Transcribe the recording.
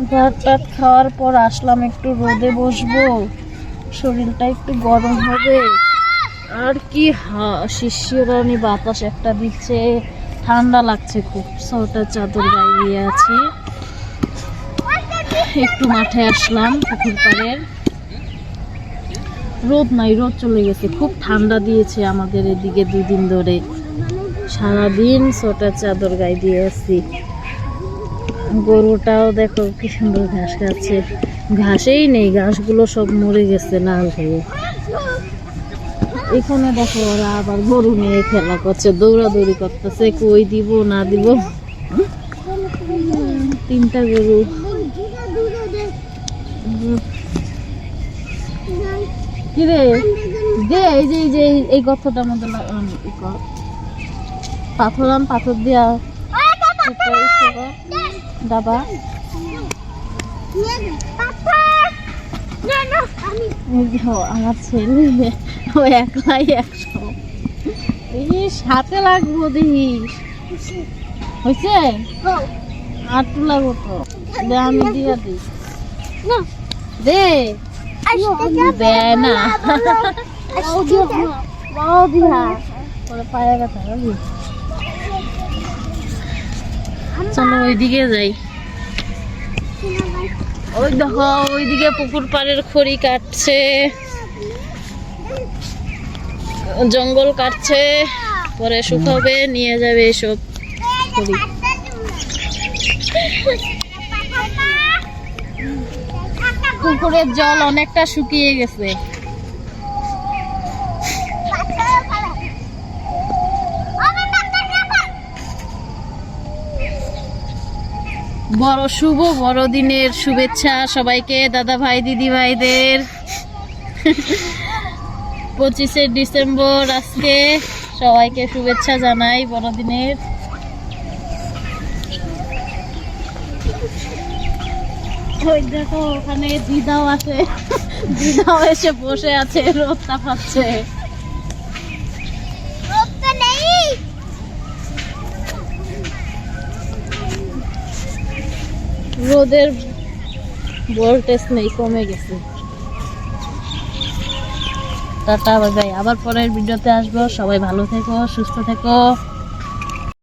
ভাত টাত খাওয়ার পর আসলাম একটু রোদে বসবো, শরীরটা একটু গরম হবে। আর কি শিশিরানি বাতাস একটা দিচ্ছে, ঠান্ডা লাগছে খুব। সোয়েটার চাদর গায়ে দিয়ে আছি। একটু মাঠে আসলাম পুকুর পাড়ের। রোদ নাই, রোদ চলে গেছে। খুব ঠান্ডা দিয়েছে আমাদের এদিকে 2 দিন ধরে। সারাদিন সোয়েটার চাদর গায়ে দিয়ে আছি। গরুটাও দেখো কি সুন্দর ঘাস খাচ্ছে। ঘাসেই নেই, ঘাসগুলো সব মরে গেছে লাল হয়ে। এখানে দেখো ওরা আবার গরু নিয়ে খেলা করছে, দৌড়াদৌড়ি করতেছে, কই দিব না দিব। 3টা গরু। কিরে দে, এই যে এই গর্তটার মধ্যে পাথর দিয়া দাবা। আমার ছেলে ও একলাই 100। হাতে লাগবো দেখিস। হয়েছে আর টু লাগবো তো, আমি দিয়া দিই। দে দেয় না, পায়ে ব্যথা। চলো ওইদিকে যাই। ওই দেখো ওইদিকে পুকুর পাড়ের খড়ি কাটছে, জঙ্গল কাটছে, পরে শুকাবে, নিয়ে যাবে এসব খড়ি। পুকুরের জল অনেকটা শুকিয়ে গেছে। শুভ বড়দিনের শুভেচ্ছা সবাইকে, দাদা ভাই দিদি ভাইদের। 25শে ডিসেম্বর আজকে, সবাইকে শুভেচ্ছা জানাই বড়দিনের। ওই দেখো ওখানে দিদাও আছে, দিদাও এসে বসে আছে, রোদ তাপাচ্ছে। রোদের ভোল্টেজ নেই, কমে গেছে। টাটা বাই বাই, আবার পরের ভিডিওতে আসবো। সবাই ভালো থেকো, সুস্থ থেকো।